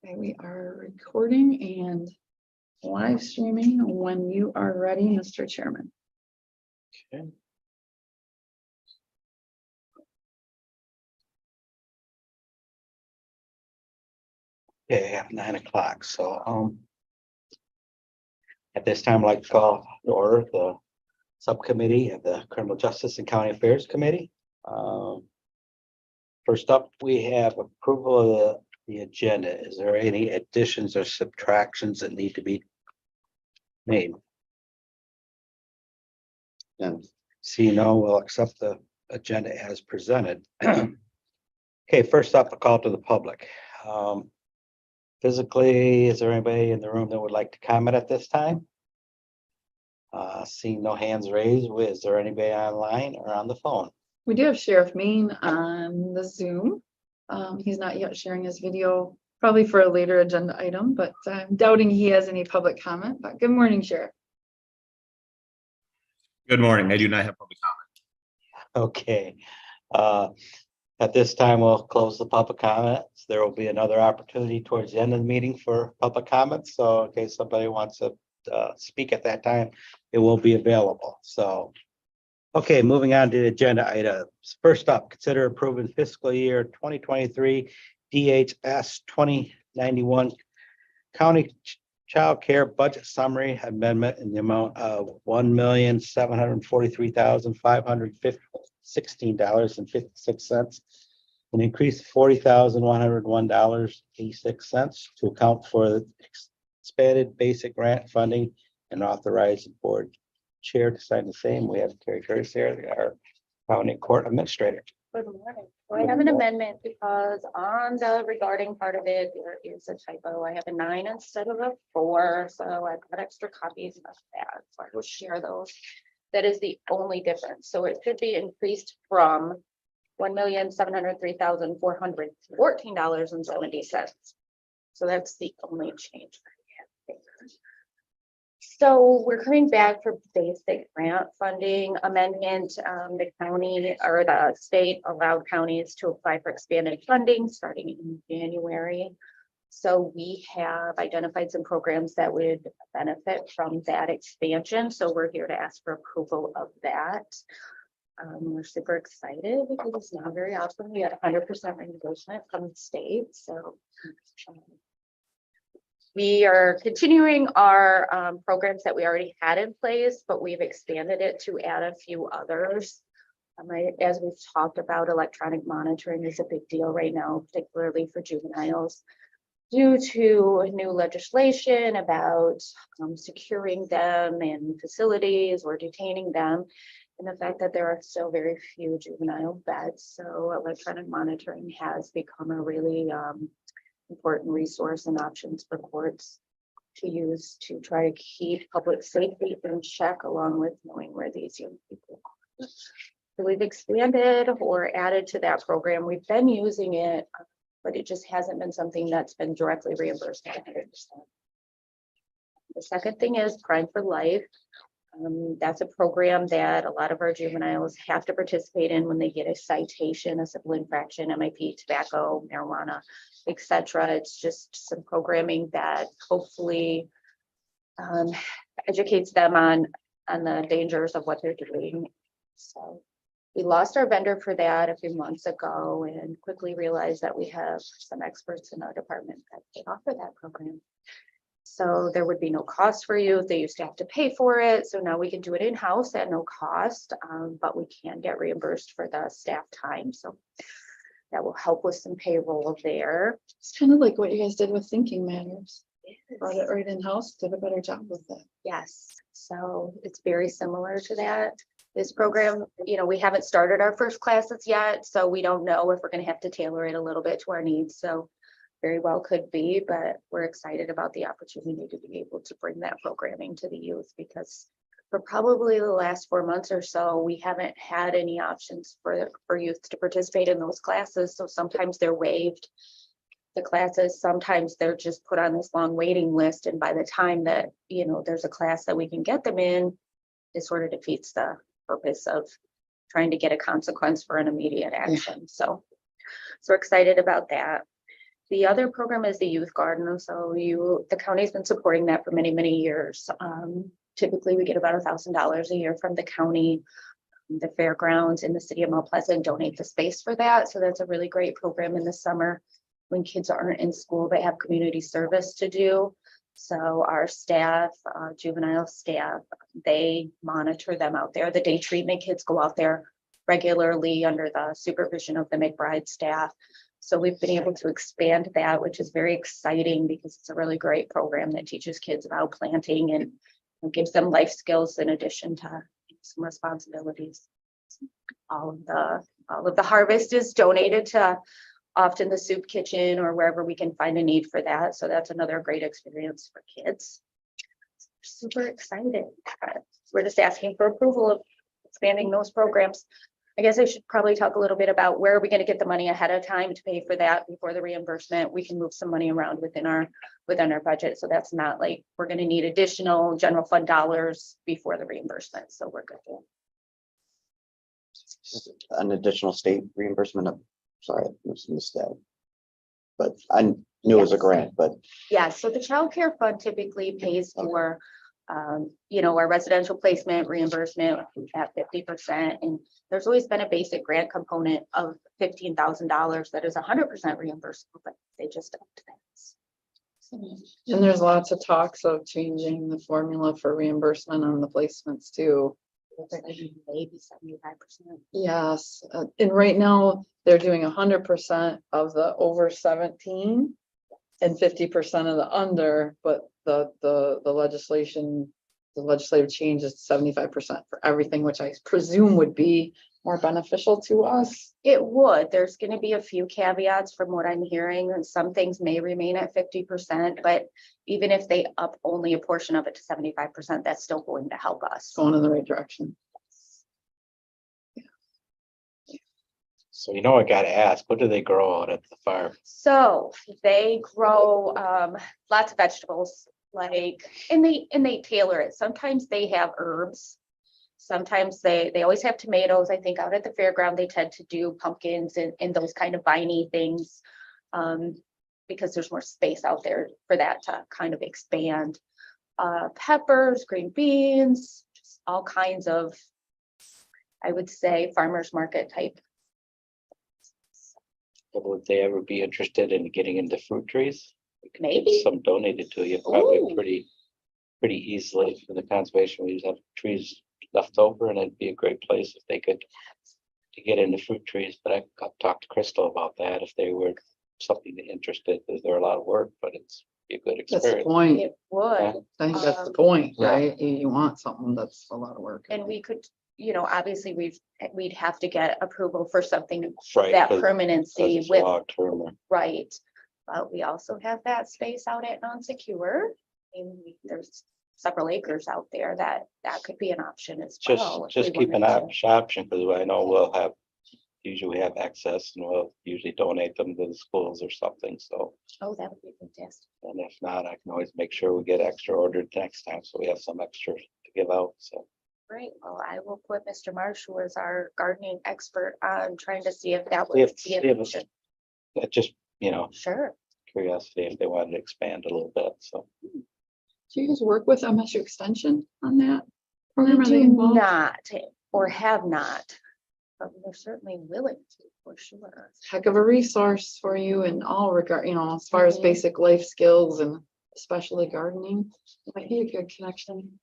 Okay, we are recording and live streaming when you are ready, Mr. Chairman. Okay. Okay, at 9 o'clock. So, at this time, I'd like to call to order the subcommittee of the Criminal Justice and County Affairs Committee. First up, we have approval of the agenda. Is there any additions or subtractions that need to be made? And see, no, we'll accept the agenda as presented. Okay, first up, a call to the public. Physically, is there anybody in the room that would like to comment at this time? Seeing no hands raised, is there anybody online or on the phone? We do have Sheriff Main on the Zoom. He's not yet sharing his video, probably for a later agenda item, but I'm doubting he has any public comment. But good morning, Sheriff. Good morning. I do not have public comment. Okay. At this time, we'll close the public comments. There will be another opportunity towards the end of the meeting for public comments. So in case somebody wants to speak at that time, it will be available. So, okay, moving on to the agenda items. First up, consider approving fiscal year 2023 DHS 2091 County Child Care Budget Summary Amendment in the amount of $1,743,516.56, an increase of $40,101.86 to account for the expanded basic grant funding and authorize the board chair to sign the same. We have Terry Curtis here, our county court administrator. Good morning. So I have an amendment because on the regarding part of it, there is a typo. I have a 9 instead of a 4. So I've got extra copies of that. So I will share those. That is the only difference. So it should be increased from $1,703,414.70. So that's the only change. So we're coming back for basic grant funding amendment. The county or the state allowed counties to apply for expanded funding starting in January. So we have identified some programs that would benefit from that expansion. So we're here to ask for approval of that. We're super excited because it's now very often we had 100% reimbursement from the state. So we are continuing our programs that we already had in place, but we've expanded it to add a few others. As we've talked about, electronic monitoring is a big deal right now, particularly for juveniles, due to new legislation about securing them in facilities or detaining them, and the fact that there are still very few juvenile beds. So electronic monitoring has become a really important resource and options for courts to use to try to keep public safety in check, along with knowing where these young people are. So we've expanded or added to that program. We've been using it, but it just hasn't been something that's been directly reimbursed at 100%. The second thing is Crime for Life. That's a program that a lot of our juveniles have to participate in when they get a citation, a civil infraction, MIP, tobacco, marijuana, etc. It's just some programming that hopefully educates them on the dangers of what they're doing. So we lost our vendor for that a few months ago and quickly realized that we have some experts in our department that could offer that program. So there would be no cost for you. They used to have to pay for it. So now we can do it in-house at no cost, but we can get reimbursed for the staff time. So that will help with some payroll there. It's kind of like what you guys did with Thinking Matters. Brought it right in-house, did a better job with it. Yes, so it's very similar to that. This program, we haven't started our first classes yet, so we don't know if we're going to have to tailor it a little bit to our needs. So very well could be, but we're excited about the opportunity to be able to bring that programming to the youth, because for probably the last 4 months or so, we haven't had any options for youth to participate in those classes. So sometimes they're waived, the classes, sometimes they're just put on this long waiting list. And by the time that, there's a class that we can get them in, it sort of defeats the purpose of trying to get a consequence for an immediate action. So we're excited about that. The other program is the youth garden. So the county's been supporting that for many, many years. Typically, we get about $1,000 a year from the county. The fairgrounds in the city of Mount Pleasant donate the space for that. So that's a really great program in the summer when kids aren't in school, but have community service to do. So our staff, juvenile staff, they monitor them out there. The day treatment kids go out there regularly under the supervision of the McBride staff. So we've been able to expand that, which is very exciting because it's a really great program that teaches kids about planting and gives them life skills in addition to some responsibilities. All of the harvest is donated to often the soup kitchen or wherever we can find a need for that. So that's another great experience for kids. Super excited. We're just asking for approval of expanding those programs. I guess I should probably talk a little bit about where are we going to get the money ahead of time to pay for that before the reimbursement. We can move some money around within our budget. So that's not like we're going to need additional general fund dollars before the reimbursement. So we're good. An additional state reimbursement of, sorry, I missed that. But I knew it was a Yes. grant, but Yeah, so the child care fund typically pays for, our residential placement reimbursement at 50%. And there's always been a basic grant component of $15,000 that is 100% reimbursable, but they just upped that. And there's lots of talks of changing the formula for reimbursement on the placements too. Maybe 75%. Yes, and right now they're doing 100% of the over 17 and 50% of the under, but the legislation, the legislative change is 75% for everything, which I presume would be more beneficial to us. It would. There's going to be a few caveats from what I'm hearing, and some things may remain at 50%, but even if they up only a portion of it to 75%, that's still going to help us. Going in the right direction. So I gotta ask, what do they grow out at the farm? So they grow lots of vegetables, and they tailor it. Sometimes they have herbs. Sometimes they always have tomatoes. I think out at the fairground, they tend to do pumpkins and those kind of viney things because there's more space out there for that to kind of expand. Peppers, green beans, just all kinds of, I would say, farmer's market type. Would they ever be interested in getting into fruit trees? We could get Maybe. some donated to you probably Ooh. pretty easily for the conservation. We just have trees left over and it'd be a great place if they could to get into fruit trees. But I got talked to Crystal about that if they were something interested, because they're a lot of work, but it's be a good That's the experience. point. It would. Yeah. I think that's the point, Yeah. right? You want something that's a lot of work. And we could, obviously we'd have to get approval for something Right, that 'cause permanency it's with, long-term or- right. But we also have that space out at non-secure. And there's several acres out there that could be an option as well. if Just we keep an wanted to. option, because I know usually we have access and we'll usually donate them to the schools or something, so. Oh, that would be fantastic. And if not, I can always make sure we get extra ordered next time, so we have some extra to give out, so. Great. Well, I will put Mr. Marsh, who is our gardening expert, on trying to see if that We have, would be an we have option. just, Sure. curiosity if they wanted to expand a little bit, so. Do you guys work with MSU Extension on that We program? Are they do involved? not, or have not, but we're certainly willing to, for sure. Heck of a resource for you in all regard, as far as Mhm. basic life skills and especially gardening. Might be a good connection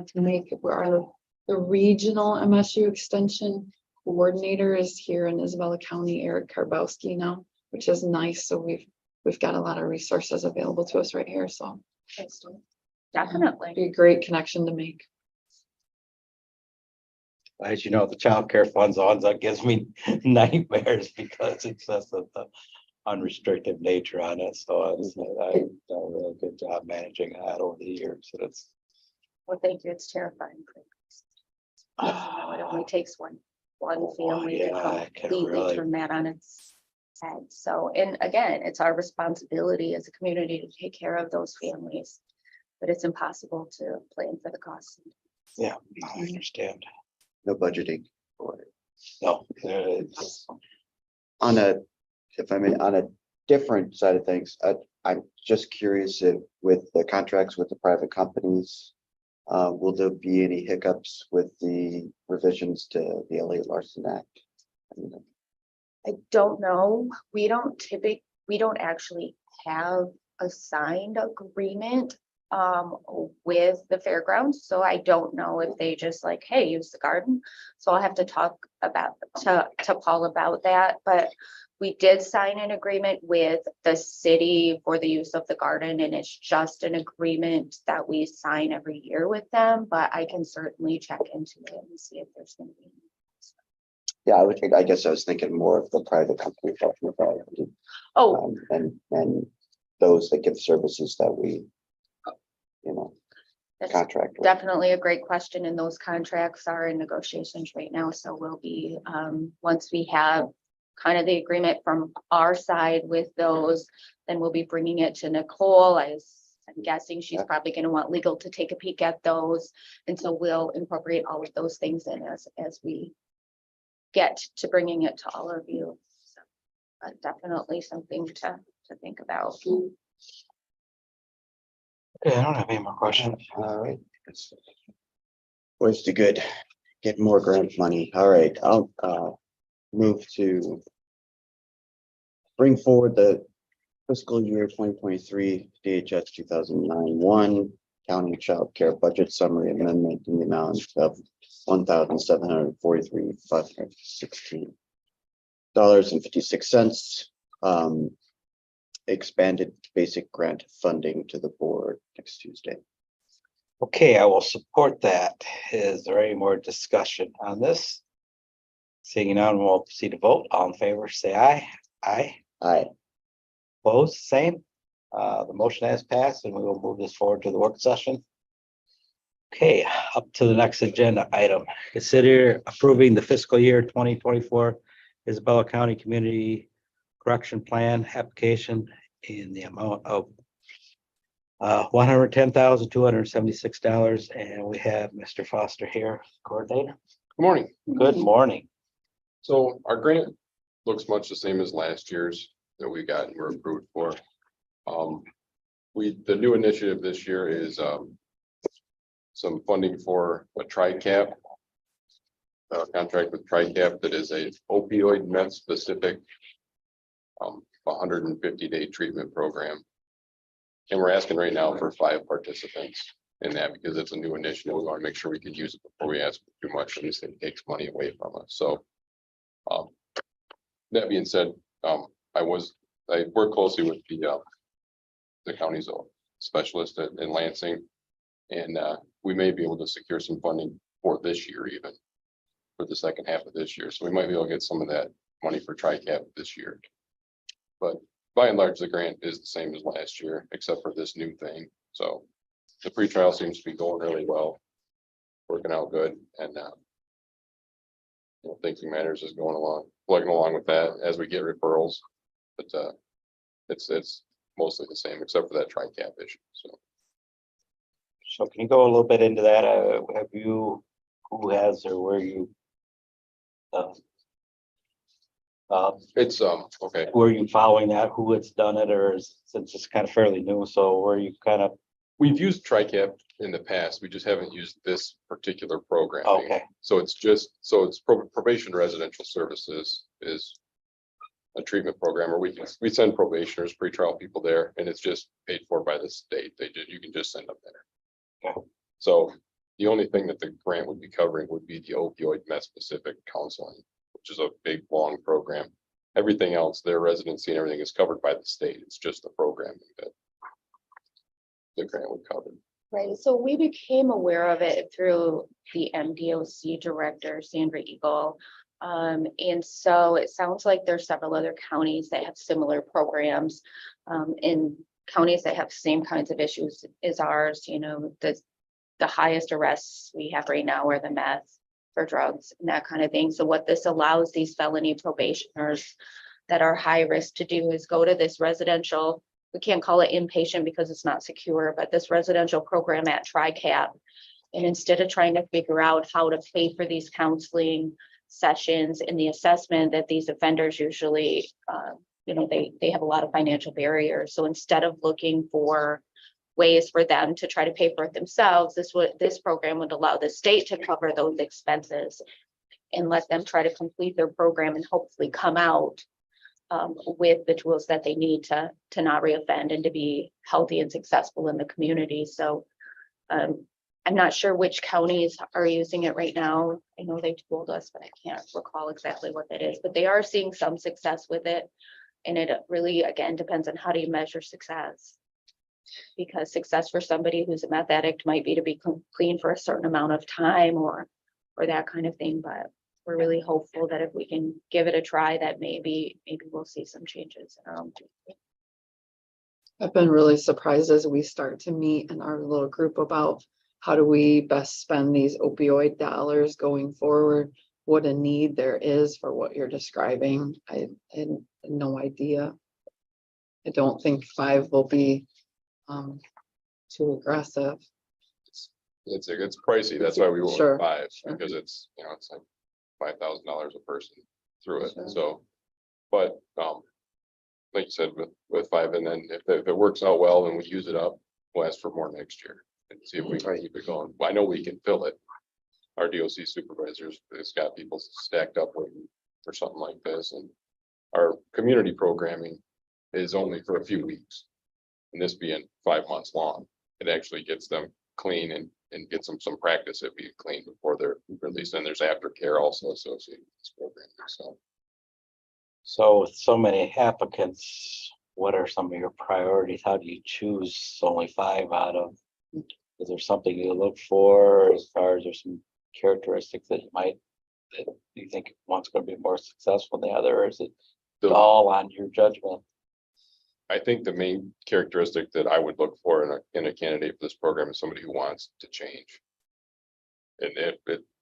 to make where the regional MSU Extension coordinator is here in Isabella County, Eric Karbowski now, which is nice. So we've got a lot of resources available to us right here. So Definitely. be a great connection to make. As you know, the child care fund's the ones that gives me nightmares because it's just the unrestricted nature on it, so I've done a really good job managing that over the years, and it's. Well, thank you. It's terrifying. It only takes one family to yeah, it can completely really- turn that on its head. So, and again, it's our responsibility as a community to take care of those families, but it's impossible to plan for the costs. Yeah, I understand. no budgeting for it. No, it's On a, if I may, on a different side of things, I'm just curious if with the contracts with the private companies, will there be any hiccups with the revisions to the Elliott Larson Act? I mean, I don't know. We don't actually have a signed agreement with the fairgrounds. So I don't know if they just like, hey, use the garden. So I'll have to talk about to Paul about that. But we did sign an agreement with the city for the use of the garden, and it's just an agreement that we sign every year with them. But I can certainly check into it and see if there's going to be. yeah, I guess I was thinking more of the private company talking about, Oh, and those that give services that we, that's contract with. definitely a great question, and those contracts are in negotiations right now. So we'll be, once we have kind of the agreement from our side with those, then we'll be bringing it to Nicole. I'm guessing she's Yeah. probably going to want legal to take a peek at those. And so we'll incorporate all of those things in as we get to bringing it to all of you. So, but definitely something to think about. Okay, I don't have any more questions. All right. Always do good. Get more grant money. All right, I'll move to bring forward the fiscal year 2023 DHS 2009-1 County Child Care Budget Summary Amendment in the amount of $1,743,516.56. Expanded basic grant funding to the board next Tuesday. Okay, I will support that. Is there any more discussion on this? Seeing none, we'll proceed to vote. All in favor, say aye. Aye. Aye. Opposed, same. The motion has passed and we will move this forward to the work session. Okay, up to the next agenda item. Consider approving the fiscal year 2024 Isabella County Community Correction Plan application in the amount of $110,276. And we have Mr. Foster here, coordinator. Good morning. Good morning. So our grant looks much the same as last year's that we got and were approved for. The new initiative this year is some funding for a TRICAP. Contract with TRICAP that is a opioid meth specific 150-day treatment program. And we're asking right now for 5 participants in that because it's a new initiative. We want to make sure we can use it before we ask for too much and this thing takes money away from us. So that being said, I work closely with the county's specialist in Lansing. And we may be able to secure some funding for this year, even for the second half of this year. So we might be able to get some of that money for TRICAP this year. But by and large, the grant is the same as last year, except for this new thing. So the pretrial seems to be going really well, working out good, and Thinking Matters is plugging along with that as we get referrals. But it's mostly the same, except for that TRICAP issue. So can you go a little bit into that? Who has or where you? It's okay. Were you following that? Who it's done it, or since it's kind of fairly new? So where you kind of? We've used TRICAP in the past. We just haven't used this particular program. Okay. So it's probation residential services is a treatment program where we send probationers, pretrial people there, and it's just paid for by the state. You can just send them there. Okay. So the only thing that the grant would be covering would be the opioid meth specific counseling, which is a big, long program. Everything else, their residency and everything is covered by the state. It's just the programming that the grant would cover. Right, so we became aware of it through the MDOC director, Sandra Eagle. And so it sounds like there's several other counties that have similar programs, in counties that have the same kinds of issues as ours. The highest arrests we have right now are the meth for drugs and that kind of thing. So what this allows these felony probationers that are high risk to do is go to this residential, we can't call it inpatient because it's not secure, but this residential program at TRICAP. And instead of trying to figure out how to pay for these counseling sessions and the assessment that these offenders usually you know, they have a lot of financial barriers. So instead of looking for ways for them to try to pay for it themselves, this program would allow the state to cover those expenses and let them try to complete their program and hopefully come out with the tools that they need to not reoffend and to be healthy and successful in the community. So I'm not sure which counties are using it right now. I know they told us, but I can't recall exactly what that is, but they are seeing some success with it. And it really, again, depends on how do you measure success. Because success for somebody who's a meth addict might be to be clean for a certain amount of time or that kind of thing. But we're really hopeful that if we can give it a try, that maybe we'll see some changes in our own community. I've been really surprised as we start to meet in our little group about how do we best spend these opioid dollars going forward, what a need there is for what you're describing. I had no idea. I don't think 5 will be too aggressive. It's pricey. That's why we went Sure, with 5, sure. because it's, you know, it's like $5,000 a person through it. Sure. So, but, like you said, with 5, and then if it works out well and we use it up, we'll ask for more next year and see if we can keep it going. Well, I know we can fill it. Our DOC supervisors, it's got people stacked up waiting for something like this, and our community programming is only for a few weeks. And this being 5 months long, it actually gets them clean and gets them some practice at being clean before they're released. And there's aftercare also associated with this program. So with so many applicants, what are some of your priorities? How do you choose only 5 out of? Is there something you look for as far as there's some characteristics that you think one's going to be more successful than the other, or is it all on your judgment? I think the main characteristic that I would look for in a candidate for this program is somebody who wants to change. And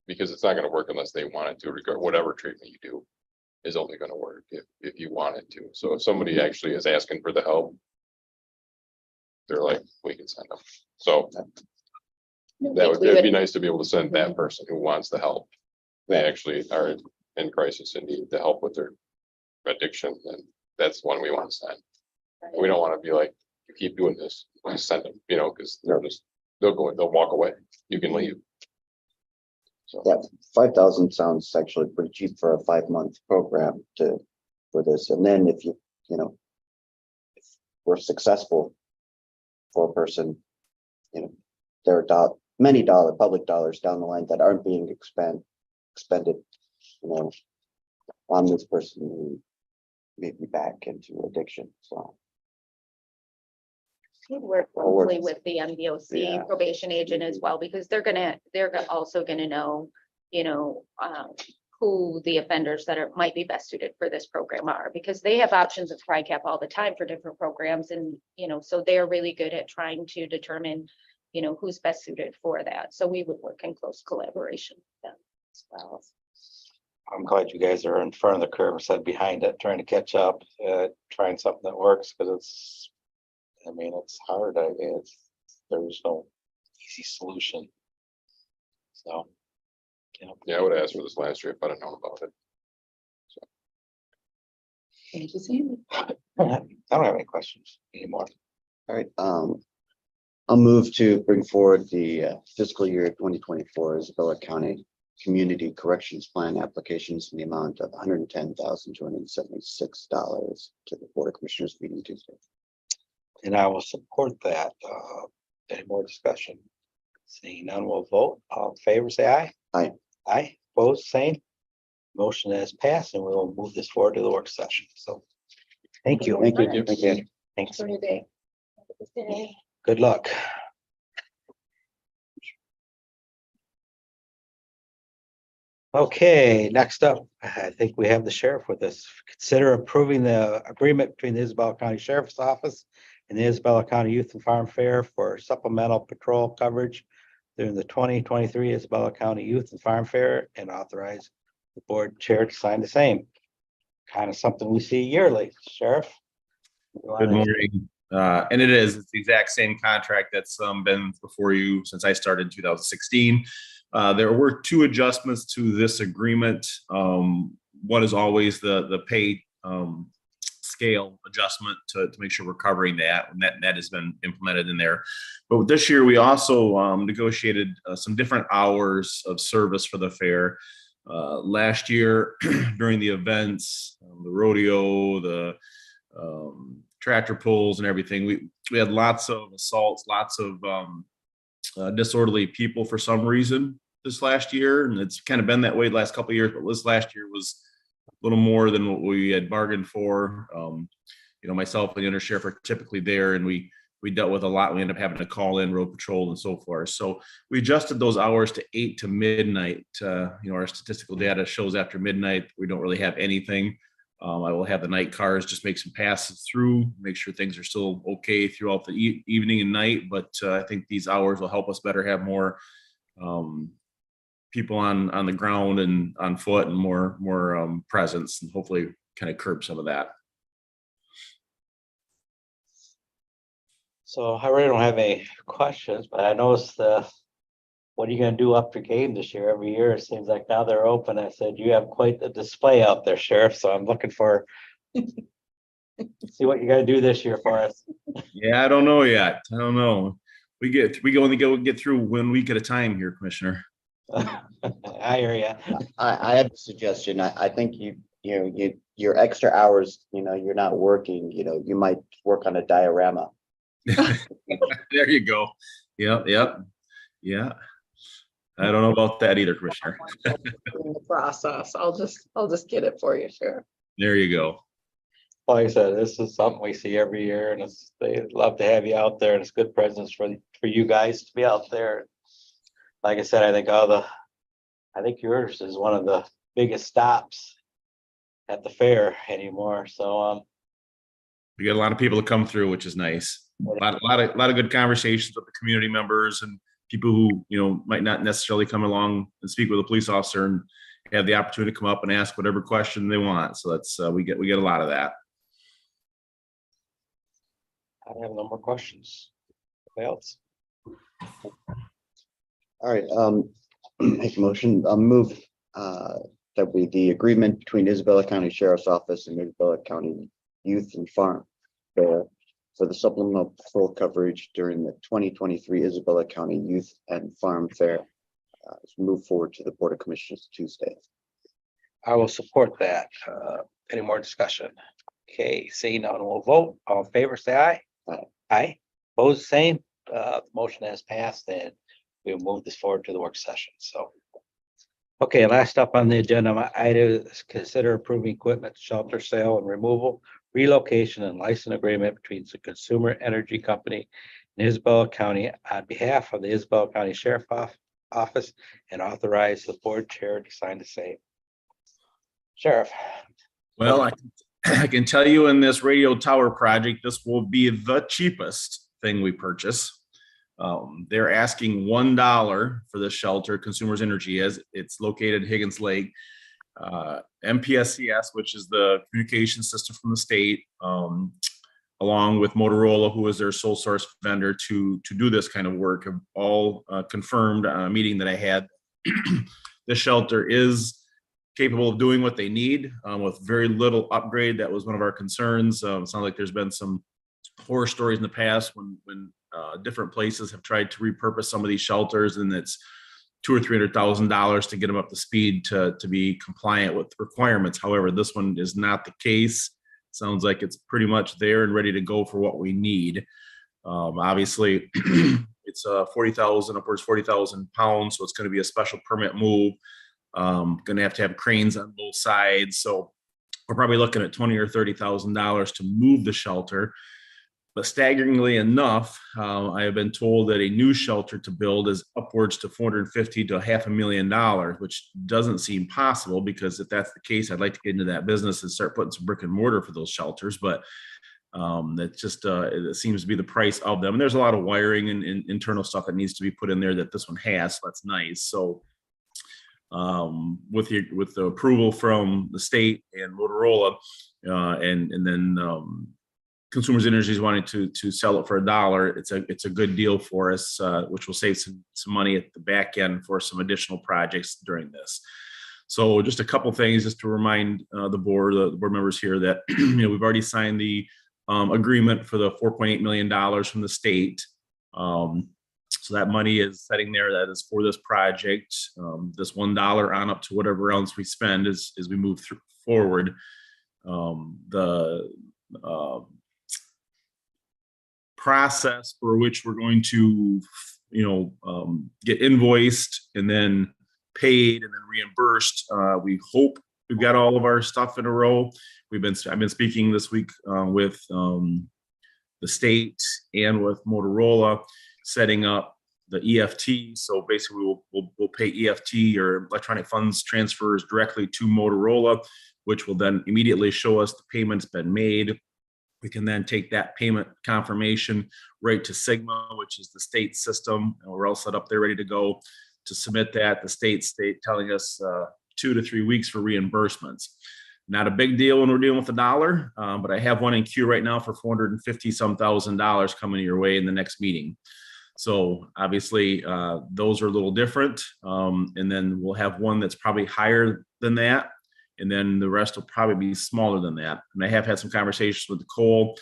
because it's not going to work unless they want it to, regard whatever treatment you do is only going to work if you want it to. So if somebody actually is asking for the help, they're like, we can send them. So it'd be nice to be able to send that person who wants the help. They actually are in crisis and need the help with their addiction, and that's one we want to send. We don't want to be like, you keep doing this, I send them, you know, because they'll walk away. You can leave. So Yeah, 5,000 sounds actually pretty cheap for a 5-month program for this. And then if if we're successful for a person, there are many public dollars down the line that aren't being expended, on this person who may be back into addiction. So We work closely with the MDOC probation agent as well, because they're also gonna know, who the offenders that might be best suited for this program are, because they have options of TRICAP all the time for different programs, and so they're really good at trying to determine, who's best suited for that. So we would work in close collaboration with them as well. I'm glad you guys are in front of the curve instead of behind it, trying to catch up, trying something that works, because it's hard. There's no easy solution. So, yeah, I would have asked for this last year if I'd have known about it. Thank you, Sandy. I don't have any questions anymore. all right, I'll move to bring forward the fiscal year 2024 Isabella County Community Corrections Plan applications in the amount of $110,276 to the Board of Commissioners meeting Tuesday. And I will support that. Any more discussion? Seeing none, we'll vote. All in favor, say aye. Aye. Aye, opposed, same. Motion has passed, and we will move this forward to the work session. So, thank you. Thank you. Thank you. Thanks. For your day. Good luck. Okay, next up, I think we have the sheriff with us. Consider approving the agreement between the Isabella County Sheriff's Office and the Isabella County Youth and Farm Fair for supplemental patrol coverage during the 2023 Isabella County Youth and Farm Fair, and authorize the board chair to sign the same. Kind of something we see yearly. Sheriff? Good morning. And it's the exact same contract that's been before you since I started in 2016. There were 2 adjustments to this agreement. One is always the pay scale adjustment to make sure we're covering that, and that has been implemented in there. But this year, we also negotiated some different hours of service for the fair. Last year, during the events, the rodeo, the tractor pulls and everything, we had lots of assaults, lots of disorderly people for some reason this last year, and it's kind of been that way the last couple of years, but this last year was a little more than what we had bargained for. Myself and the undersheriff are typically there, and we dealt with a lot. We ended up having to call in road patrol and so forth. So we adjusted those hours to 8 to midnight. Our statistical data shows after midnight, we don't really have anything. I will have the night cars just make some passes through, make sure things are still okay throughout the evening and night. But I think these hours will help us better have more people on the ground and on foot, and more presence, and hopefully kind of curb some of that. So I really don't have any questions, but I noticed what are you gonna do after game this year? Every year, it seems like now they're open. I said, you have quite the display out there, Sheriff, so I'm looking for see what you gotta do this year for us. Yeah, I don't know yet. I don't know. We only get through 1 week at a time here, Commissioner. I hear ya. I have a suggestion. I think your extra hours, you're not working, you might work on a diorama. There you go. Yep. Yeah. I don't know about that either, Commissioner. In the process, I'll just get it for you, sure. There you go. Like I said, this is something we see every year, and they love to have you out there, and it's good presence for you guys to be out there. Like I said, I think yours is one of the biggest stops at the fair anymore. So We get a lot of people to come through, which is nice. A lot of good conversations with the community members and people who might not necessarily come along and speak with a police officer, and have the opportunity to come up and ask whatever question they want. So that's we get a lot of that. I have no more questions. Anybody else? All right, make a motion, move that the agreement between Isabella County Sheriff's Office and Isabella County Youth and Farm Fair for the supplemental patrol coverage during the 2023 Isabella County Youth and Farm Fair move forward to the Board of Commissioners Tuesday. I will support that. Any more discussion? Okay, seeing none, we'll vote. All in favor, say aye. Aye. Aye. Opposed, same. Motion has passed, and we'll move this forward to the work session. So. Okay, last up on the agenda, item is consider approving equipment, shelter sale and removal, relocation and license agreement between the Consumer Energy Company and Isabella County on behalf of the Isabella County Sheriff Office, and authorize the board chair to sign the same. Sheriff. Well, I can tell you in this radio tower project, this will be the cheapest thing we purchase. They're asking $1 for this shelter. Consumers Energy, as it's located Higgins Lake. MPSCS, which is the communication system from the state, along with Motorola, who is their sole source vendor to do this kind of work, have all confirmed on a meeting that I had. This shelter is capable of doing what they need with very little upgrade. That was one of our concerns. It sounds like there's been some horror stories in the past when different places have tried to repurpose some of these shelters, and it's $200,000 or $300,000 to get them up to speed to be compliant with requirements. However, this one is not the case. Sounds like it's pretty much there and ready to go for what we need. Obviously, it's 40,000, upwards 40,000 pounds, so it's going to be a special permit move. Going to have cranes on both sides, so we're probably looking at $20,000 or $30,000 to move the shelter. But staggeringly enough, I have been told that a new shelter to build is upwards to $450,000 to $500,000, which doesn't seem possible, because if that's the case, I'd like to get into that business and start putting some brick and mortar for those shelters. But that's just it seems to be the price of them. And there's a lot of wiring and internal stuff that needs to be put in there that this one has. So that's nice. So with the approval from the state and Motorola, and then Consumers Energy is wanting to sell it for $1. It's a good deal for us, which will save some money at the back end for some additional projects during this. So just a couple things just to remind the board members here that, we've already signed the agreement for the $4.8 million from the state. So that money is sitting there that is for this project. This $1 on up to whatever else we spend as we move forward. The process for which we're going to, get invoiced and then paid and then reimbursed. We hope we've got all of our stuff in a row. I've been speaking this week with the state and with Motorola, setting up the EFT. So basically we'll pay EFT or electronic funds transfers directly to Motorola, which will then immediately show us the payment's been made. We can then take that payment confirmation right to Sigma, which is the state system, and we're all set up there ready to go to submit that. The state telling us 2 to 3 weeks for reimbursements. Not a big deal when we're dealing with $1, but I have one in queue right now for $450-some thousand coming your way in the next meeting. So obviously those are a little different. And then we'll have one that's probably higher than that. And then the rest will probably be smaller than that. And I have had some conversations with Nicole.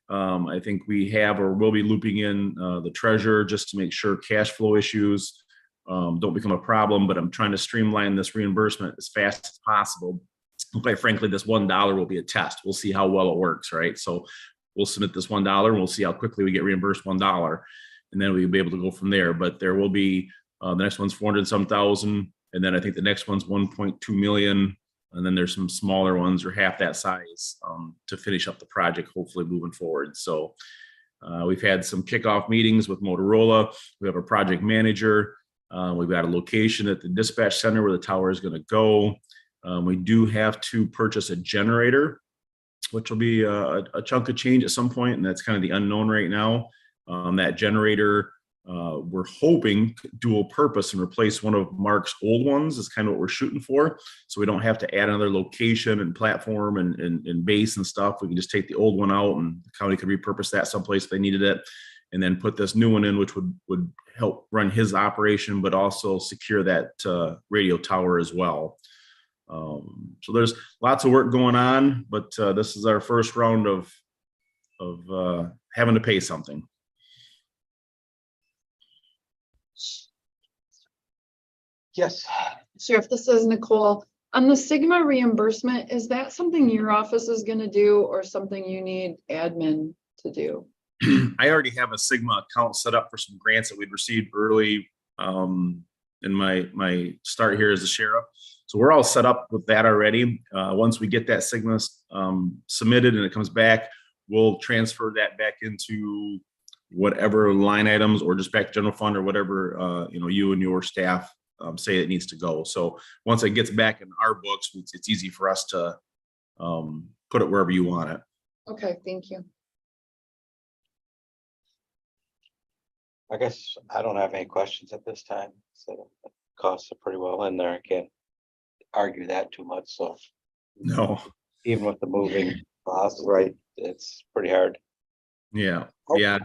I think we have or will be looping in the treasurer just to make sure cash flow issues don't become a problem. But I'm trying to streamline this reimbursement as fast as possible. And quite frankly, this $1 will be a test. We'll see how well it works, right? So we'll submit this $1 and we'll see how quickly we get reimbursed $1. And then we'll be able to go from there. But there will be, the next one's 400-some thousand. And then I think the next one's 1.2 million. And then there's some smaller ones or half that size to finish up the project, hopefully moving forward. So we've had some kickoff meetings with Motorola. We have a project manager. We've got a location at the dispatch center where the tower is going to go. We do have to purchase a generator, which will be a chunk of change at some point, and that's kind of the unknown right now. That generator, we're hoping dual purpose and replace one of Mark's old ones is kind of what we're shooting for. So we don't have to add another location and platform and base and stuff. We can just take the old one out and the county could repurpose that someplace if they needed it, and then put this new one in, which would help run his operation, but also secure that radio tower as well. So there's lots of work going on, but this is our first round of having to pay something. Yes. Sheriff, this is Nicole. On the Sigma reimbursement, is that something your office is gonna do or something you need admin to do? I already have a Sigma account set up for some grants that we'd received early in my start here as a sheriff. So we're all set up with that already. Once we get that Sigma submitted and it comes back, we'll transfer that back into whatever line items or just back to general fund or whatever you and your staff say it needs to go. So once it gets back in our books, it's easy for us to put it wherever you want it. Okay, thank you. I guess I don't have any questions at this time. So the costs are pretty well in there. I can't argue that too much. So No. even with the moving costs, Right. it's pretty hard. Yeah. Yeah.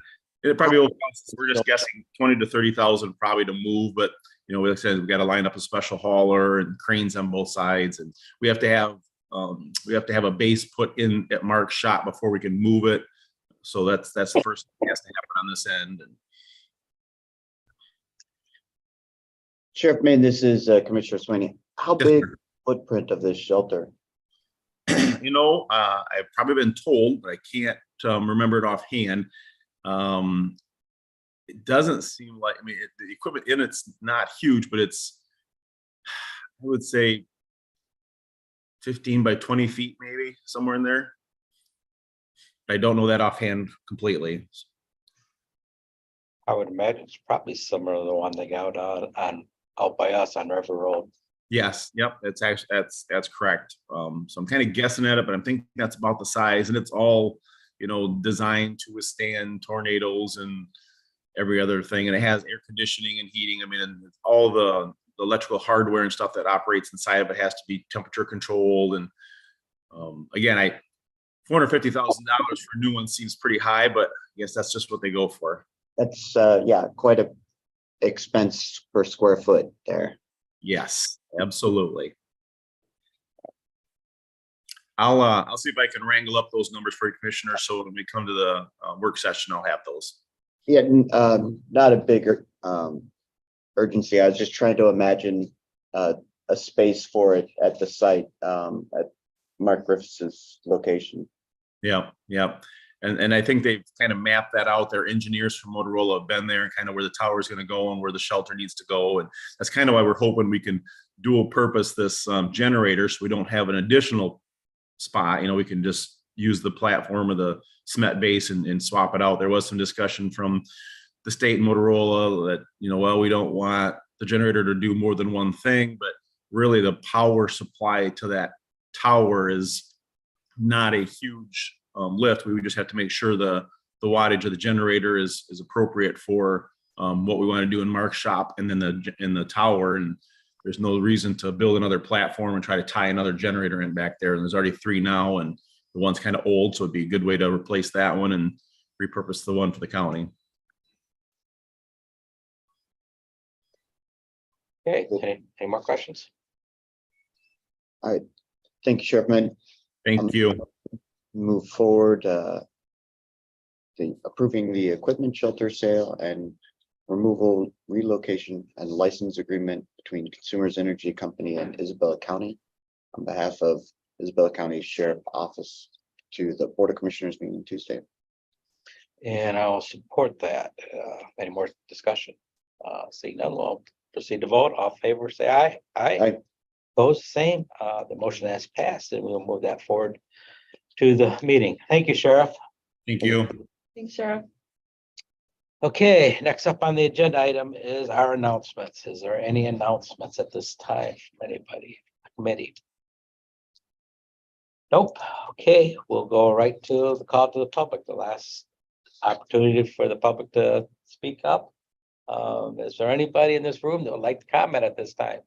It probably will cost, we're just guessing 20 to 30,000 probably to move, but like I said, we got to line up a special hauler and cranes on both sides, and we have to have a base put in at Mark's shop before we can move it. So that's the first thing that has to happen on this end. Sheriff May, this is Commissioner Sweeney. How Yes, big sir. footprint of this shelter? I've probably been told, but I can't remember it offhand. It doesn't seem like, the equipment in it's not huge, but it's, I would say 15 by 20 feet, maybe somewhere in there. I don't know that offhand completely. I would imagine it's probably similar to the one they got out by us on River Road. Yes, yep, that's actually that's correct. So I'm kind of guessing at it, but I think that's about the size, and it's all designed to withstand tornadoes and every other thing, and it has air conditioning and heating. And all the electrical hardware and stuff that operates inside of it has to be temperature controlled. And again, $450,000 for a new one seems pretty high, but I guess that's just what they go for. That's quite a expense per square foot there. Yes, absolutely. I'll see if I can wrangle up those numbers for you, Commissioner, so when we come to the work session, I'll have those. Yeah, not a bigger urgency. I was just trying to imagine a space for it at the site at Mark Griffiths' location. Yeah, yeah. And I think they've kind of mapped that out. Their engineers from Motorola have been there and kind of where the tower is going to go and where the shelter needs to go. And that's kind of why we're hoping we can dual purpose this generator so we don't have an additional spot. We can just use the platform of the cement base and swap it out. There was some discussion from the state and Motorola that, well, we don't want the generator to do more than one thing, but really the power supply to that tower is not a huge lift. We would just have to make sure the wattage of the generator is appropriate for what we want to do in Mark's shop and then in the tower. And there's no reason to build another platform and try to tie another generator in back there. And there's already 3 now, and the one's kind of old, so it'd be a good way to replace that one and repurpose the one for the county. Okay, any more questions? Thank you, Sheriff. Thank you. Move forward, approving the equipment shelter sale and removal, relocation, and license agreement between Consumers Energy Company and Isabella County on behalf of Isabella County Sheriff Office to the Board of Commissioners meeting Tuesday. And I will support that. Any more discussion? Seeing none, we'll proceed to vote. All in favor, say aye. Aye. Opposed, same. The motion has passed, and we'll move that forward to the meeting. Thank you, Sheriff. Thank you. Thanks, Sheriff. Okay, next up on the agenda item is our announcements. Is there any announcements at this time from anybody, committee? Nope. Okay, we'll go right to the call to the public, the last opportunity for the public to speak up. Is there anybody in this room that would like to comment at this time?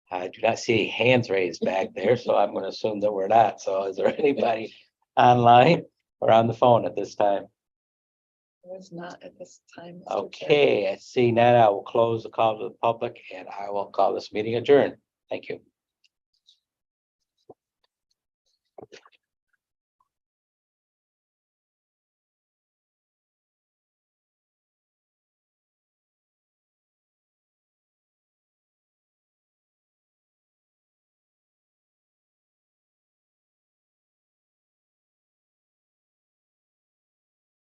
I do not see hands raised back there, so I'm going to assume that we're not. So is there anybody online or on the phone at this time? It was not at this time. Mr. Chair. Okay, I see that. I will close the call to the public and I will call this meeting adjourned. Thank you.